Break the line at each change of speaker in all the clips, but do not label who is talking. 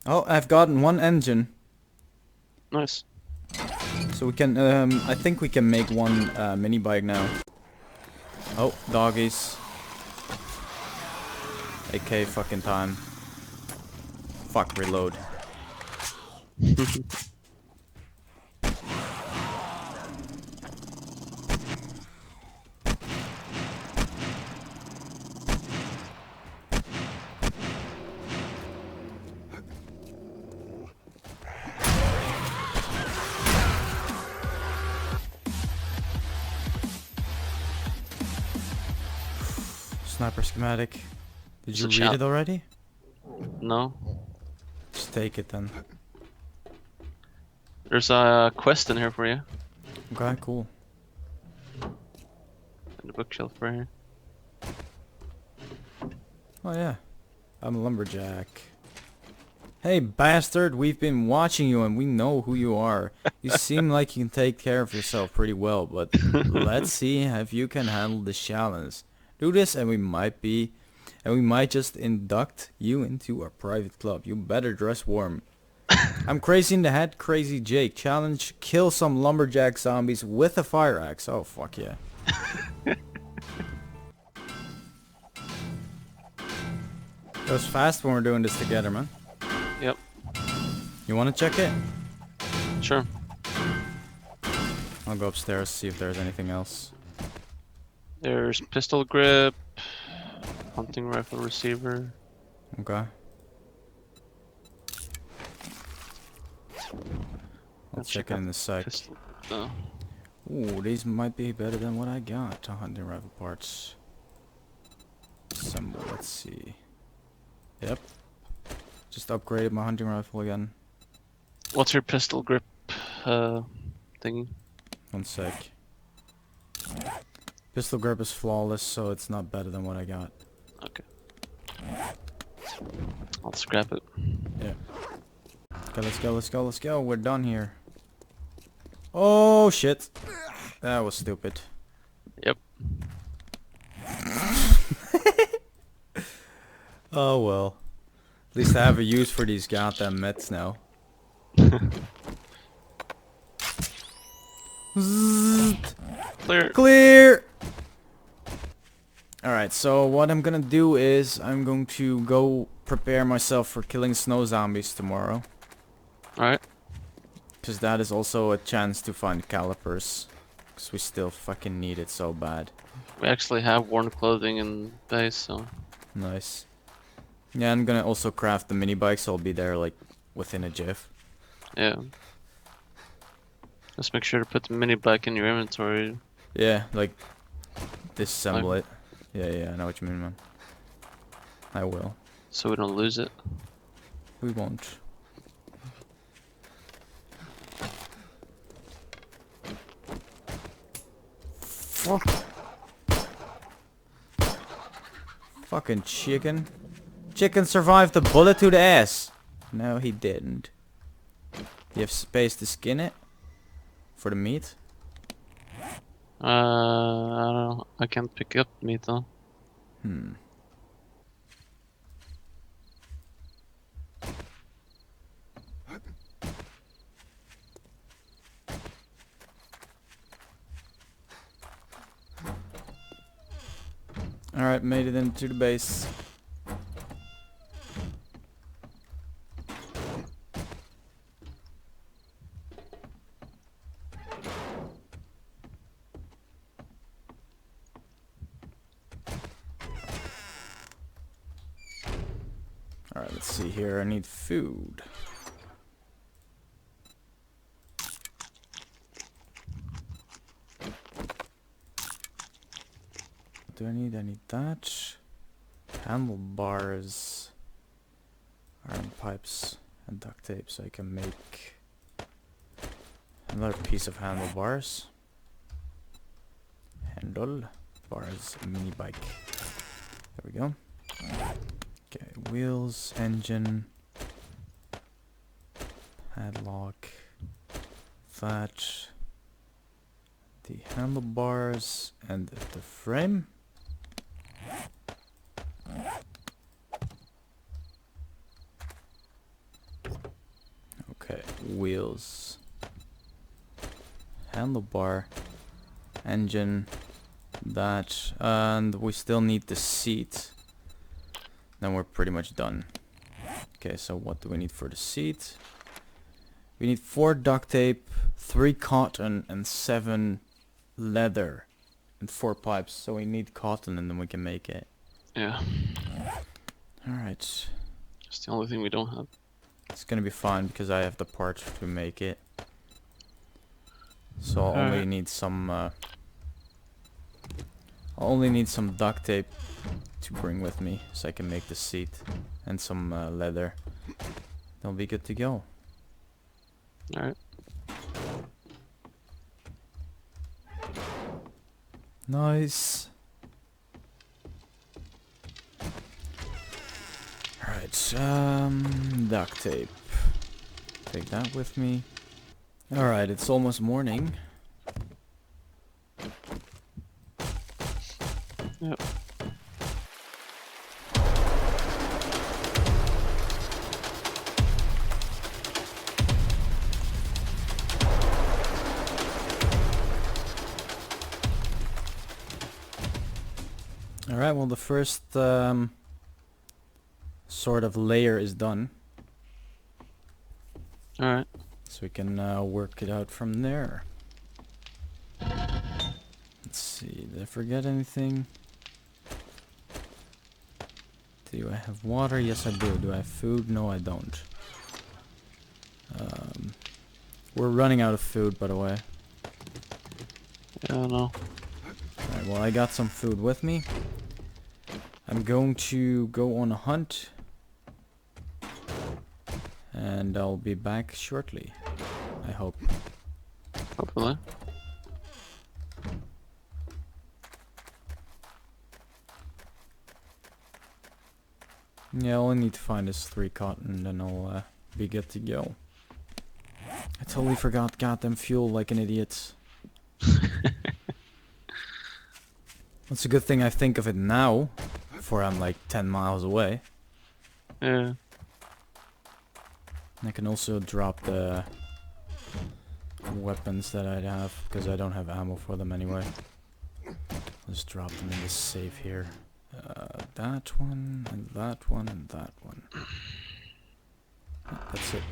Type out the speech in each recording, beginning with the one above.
Oh, I've gotten one engine.
Nice.
So we can, I think we can make one mini bike now. Oh, doggies. AK fucking time. Fuck, reload. Sniper schematic. Did you read it already?
No.
Just take it then.
There's a quest in here for you.
Okay, cool.
In the bookshelf right here.
Oh yeah. I'm a lumberjack. Hey bastard, we've been watching you and we know who you are. You seem like you can take care of yourself pretty well, but let's see if you can handle this challenge. Do this and we might just induct you into our private club. You better dress warm. I'm crazy in the head, crazy Jake. Challenge, kill some lumberjack zombies with a fire axe. Oh fuck yeah. Goes fast when we're doing this together, man.
Yep.
You wanna check it?
Sure.
I'll go upstairs, see if there's anything else.
There's pistol grip, hunting rifle receiver.
Okay. I'll check it in a sec.
Pistol. No.
Ooh, these might be better than what I got. Hunting rifle parts. Assemble, let's see. Yep. Just upgraded my hunting rifle again.
What's your pistol grip thingy?
One sec. Pistol grip is flawless, so it's not better than what I got.
Okay. I'll scrap it.
Yeah. Okay, let's go, let's go, let's go. We're done here. Oh shit. That was stupid.
Yep.
Oh well. At least I have a use for these goddamn meds now.
Clear.
Clear! Alright, so what I'm gonna do is I'm going to go prepare myself for killing snow zombies tomorrow.
Alright.
Because that is also a chance to find calipers. Because we still fucking need it so bad.
We actually have worn clothing in base, so.
Nice. Yeah, I'm gonna also craft the mini bike, so I'll be there like within a jiff.
Yeah. Just make sure to put the mini bike in your inventory.
Yeah, like disassemble it. Yeah, I know what you mean, man. I will.
So we don't lose it.
We won't. Fuck. Fucking chicken. Chicken survived the bullet to the ass. No, he didn't. You have space to skin it? For the meat?
I don't know. I can't pick up meat though.
Alright, made it into the base. Alright, let's see here. I need food. What do I need? I need that. Handlebars. Iron pipes and duct tape so I can make another piece of handlebars. Handlebars mini bike. There we go. Okay, wheels, engine, padlock, that, the handlebars, and the frame. wheels. Handlebar. Engine. That. And we still need the seat. Then we're pretty much done. Okay, so what do we need for the seat? We need 4 duct tape, 3 cotton, and 7 leather. And 4 pipes. So we need cotton and then we can make it.
Yeah.
Alright.
It's the only thing we don't have.
It's gonna be fine because I have the parts to make it. So I'll only need some duct tape to bring with me so I can make the seat and some leather. They'll be good to go.
Alright.
Nice. Alright, duct tape. Take that with me. Alright, it's almost morning.
Yep.
Alright, well the first sort of layer is done.
Alright.
So we can work it out from there. Let's see, did I forget anything? Do I have water? Yes I do. Do I have food? No I don't. We're running out of food by the way.
Yeah, no.
Alright, well I got some food with me. I'm going to go on a hunt. And I'll be back shortly. I hope.
Hopefully.
Yeah, all I need to find is 3 cotton, then I'll be good to go. I totally forgot goddamn fuel like an idiot. It's a good thing I think of it now, before I'm like 10 miles away.
Yeah.
I can also drop the weapons that I'd have, because I don't have ammo for them anyway. Let's drop them in the safe here. That one, and that one, and that one. That's it.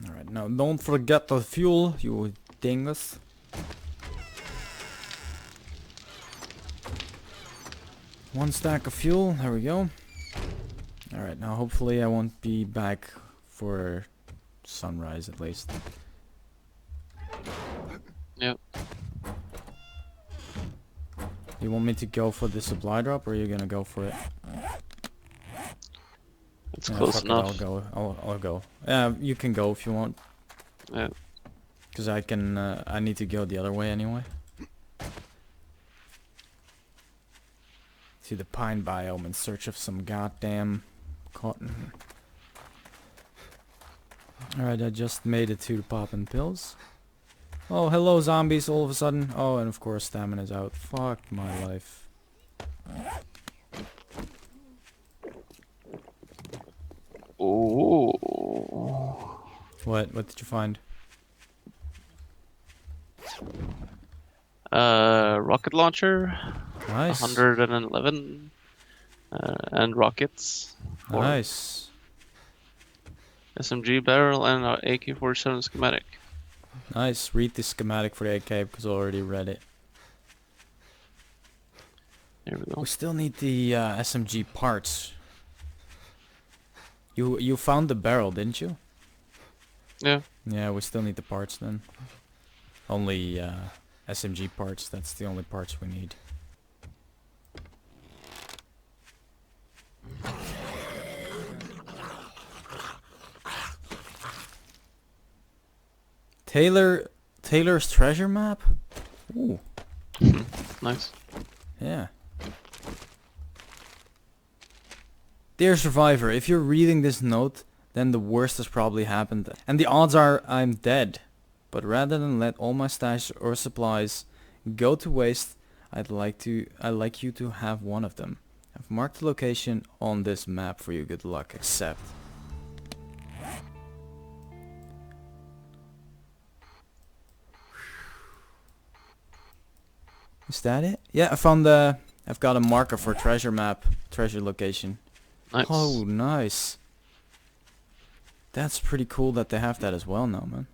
Alright, now don't forget the fuel, you dingus. One stack of fuel, there we go. Alright, now hopefully I won't be back for sunrise at least.
Yep.
You want me to go for the supply drop or are you gonna go for it?
It's close
fuck it,
enough.
I'll go. Yeah, you can go if you want.
Yeah.
Cause I can, I need to go the other way anyway. See the pine biome in search of some goddamn cotton. Alright, I just made it to the poppin' pills. Oh, hello zombies all of a sudden. Oh, and of course stamina's out. Fuck my life.
Oh.
What did you find?
Rocket launcher.
Nice.
111. And rockets. 4.
Nice.
SMG barrel and AK-47 schematic.
Nice. Read the schematic for the AK because I already read it.
There we go.
We still need the SMG parts. You found the barrel, didn't you?
Yeah.
Yeah, we still need the parts then. Only SMG parts, that's the only parts we need. Taylor's treasure map? Ooh.
Nice.
Yeah. Dear survivor, if you're reading this note, then the worst has probably happened. And the odds are I'm dead. But rather than let all my stash or supplies go to waste, I'd like you to have one of them. I've marked the location on this map for you. Good luck. Accept. Is that it? Yeah, I found the... I've got a marker for treasure map. Treasure location.
Nice.
Oh, nice. That's pretty cool that they have that as well now, man.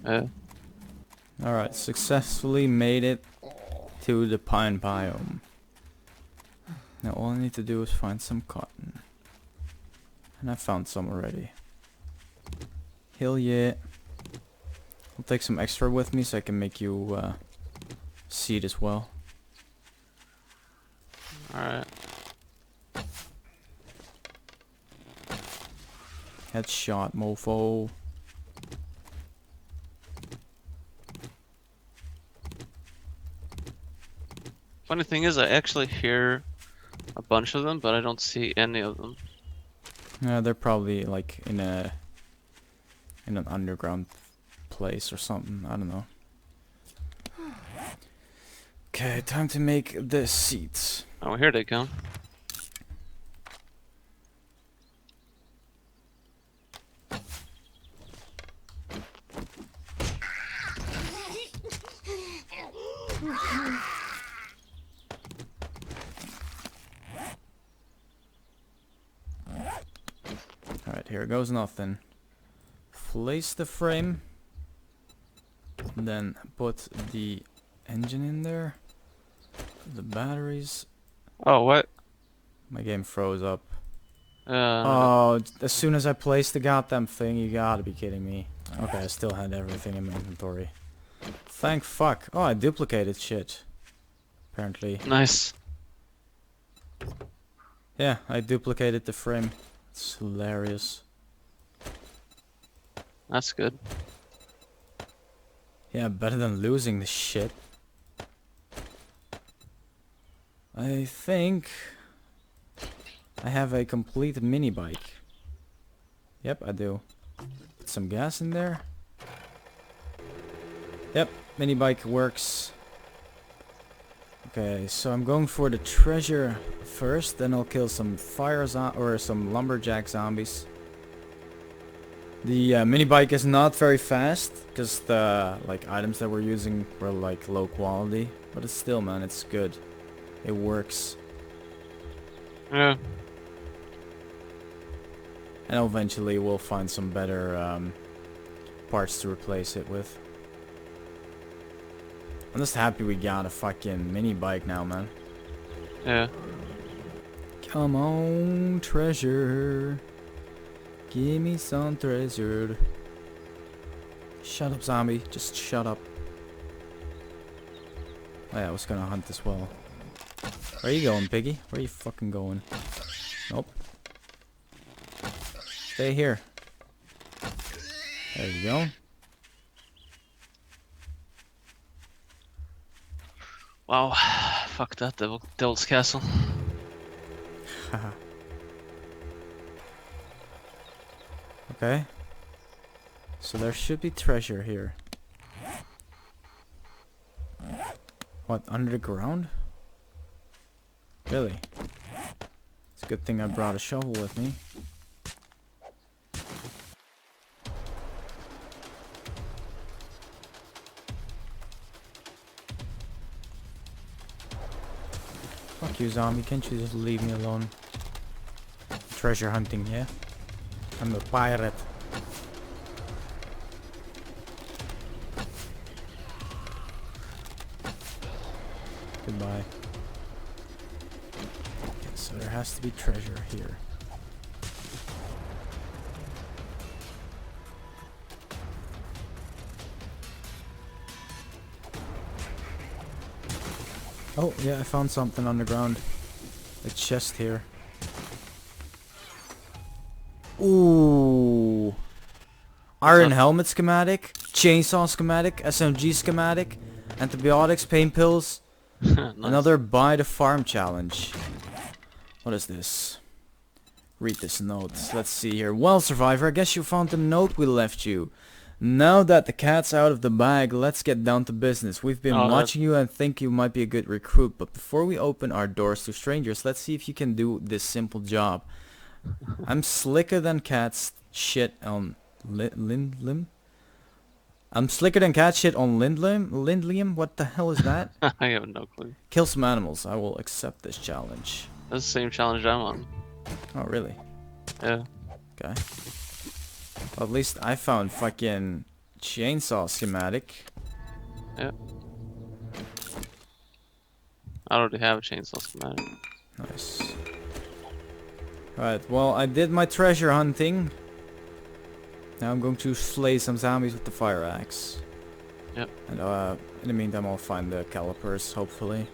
Yeah.
Alright, successfully made it to the pine biome. Now all I need to do is find some cotton. And I found some already. Hell yeah. I'll take some extra with me so I can make you see it as well.
Alright.
Headshot, mofo.
Funny thing is, I actually hear a bunch of them, but I don't see any of them.
Yeah, they're probably like in an underground place or something. I don't know. Okay, time to make the seats.
Oh, here they come.
Alright, here goes nothing. Place the frame. Then put the engine in there. The batteries.
Oh, what?
My game froze up.
Uh,
Oh, as soon as I placed the goddamn thing, you gotta be kidding me. Okay, I still had everything in my inventory. Thank fuck. Oh, I duplicated shit. Apparently.
nice.
Yeah, I duplicated the frame. It's hilarious.
That's good.
Yeah, better than losing the shit. I think I have a complete mini bike. Yep, I do. Put some gas in there. Yep, mini bike works. Okay, so I'm going for the treasure first, then I'll kill some some lumberjack zombies. The mini bike is not very fast because the items that we're using were like low quality, but it's still, man, it's good. It works.
Yeah.
And eventually we'll find some better parts to replace it with. I'm just happy we got a fucking mini bike now, man.
Yeah.
Come on, treasure. Give me some treasure. Shut up, zombie. Just shut up. Oh yeah, I was gonna hunt as well. Where you going, piggy? Where you fucking going? Nope. Stay here. There you go.
Wow. Fuck that devil's castle.
Haha. Okay. So there should be treasure here. What, under the ground? Really? It's a good thing I brought a shovel with me. Fuck you, zombie. Can't you just leave me alone? Treasure hunting, yeah? I'm a pirate. Goodbye. Okay, so there has to be treasure here. Oh, yeah, I found something underground. A chest here. Ooh. Iron helmet schematic, chainsaw schematic, SMG schematic, antibiotics, pain pills,
Nice.
another buy the farm challenge. What is this? Read this note. Let's see here. Well, survivor, I guess you found the note we left you. Now that the cat's out of the bag, let's get down to business. We've been watching you and think you might be a good recruit, but before we open our doors to strangers, let's see if you can do this simple job. I'm slicker than cats shit on limb. I'm slicker than cat shit on Lindlium? What the hell is that?
I have no clue.
Kill some animals. I will accept this challenge.
That's the same challenge I'm on.
Oh, really?
Yeah.
Okay. Well, at least I found fucking chainsaw schematic.
Yeah. I already have a chainsaw schematic.
Nice. Right, well, I did my treasure hunting. Now I'm going to slay some zombies with the fire axe.
Yep.
And in the meantime I'll find the calipers, hopefully.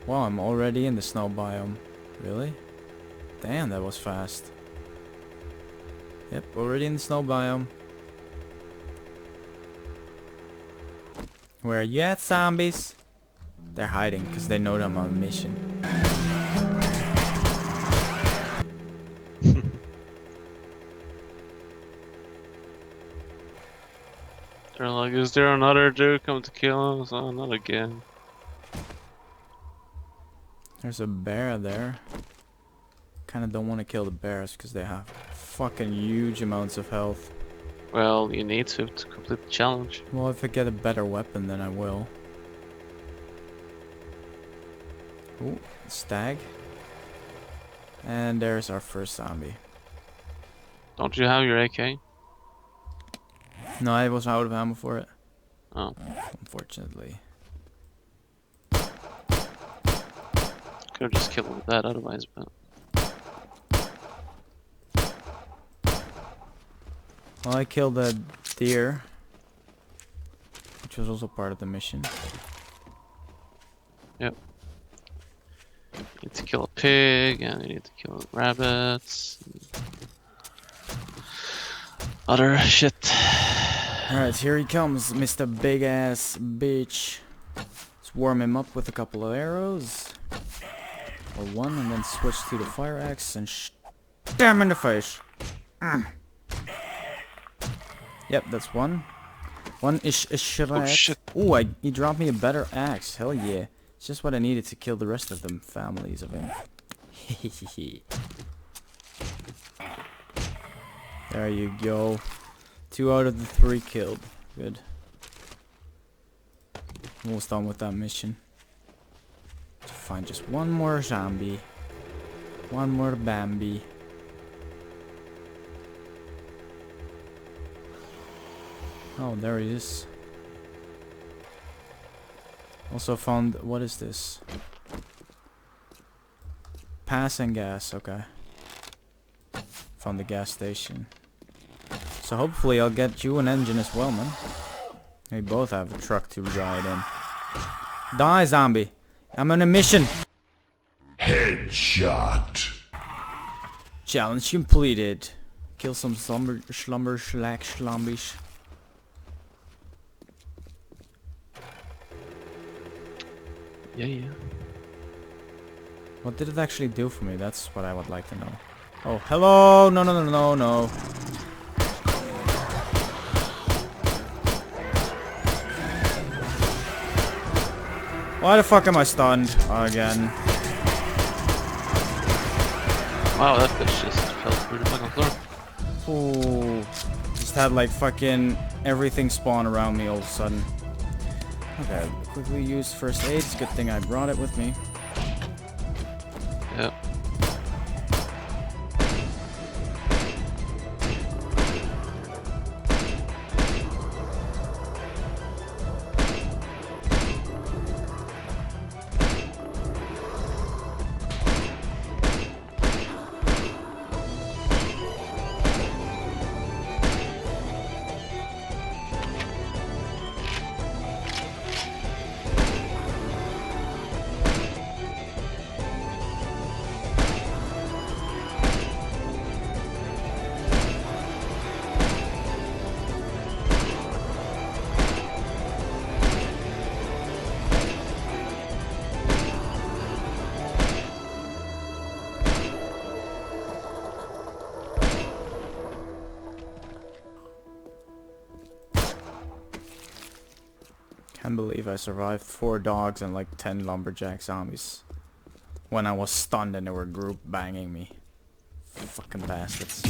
Wow, I'm already in the snow biome. Really? Damn, that was fast. Yep, already in the snow biome. Where are you at, zombies? They're hiding because they know that I'm on a mission.
They're like, is there another dude coming to kill us? Oh, not again.
There's a bear there. Kinda don't want to kill the bears because they have fucking huge amounts of health.
Well, you need to complete the challenge.
Well, if I get a better weapon, then I will. Ooh, stag. And there's our first zombie.
Don't you have your AK?
No, I was out of ammo for it.
Oh.
Unfortunately.
Could have just killed him with that otherwise, but...
Well, I killed a deer. Which was also part of the mission.
Yep. You need to kill a pig, and you need to kill rabbits. Other shit.
Alright, here he comes, Mr. Big Ass Bitch. Let's warm him up with a couple of arrows. Or one, and then switch to the fire axe and stab him in the face. Yep, that's one. One is a shot.
Oh shit.
Ooh, he dropped me a better axe. Hell yeah. It's just what I needed to kill the rest of them families of him. There you go. 2 out of the 3 killed. Good. Almost done with that mission. To find just one more zombie. One more Bambi. Oh, there he is. Also found, what is this? Passing gas, okay. Found the gas station. So hopefully I'll get you an engine as well, man. We both have a truck to ride in. Die, zombie! I'm on a mission!
Headshot.
Challenge completed. Kill some schlumbish.
Yeah.
What did it actually do for me? That's what I would like to know. Oh, hello! No. Why the fuck am I stunned again?
Wow, that bitch just fell through the fucking floor.
Ooh, just had like fucking everything spawn around me all of a sudden. Okay, quickly use first aid. It's a good thing I brought it with me.
Yep.
Can't believe I survived 4 dogs and like 10 lumberjack zombies. When I was stunned and they were group banging me. Fucking bastards.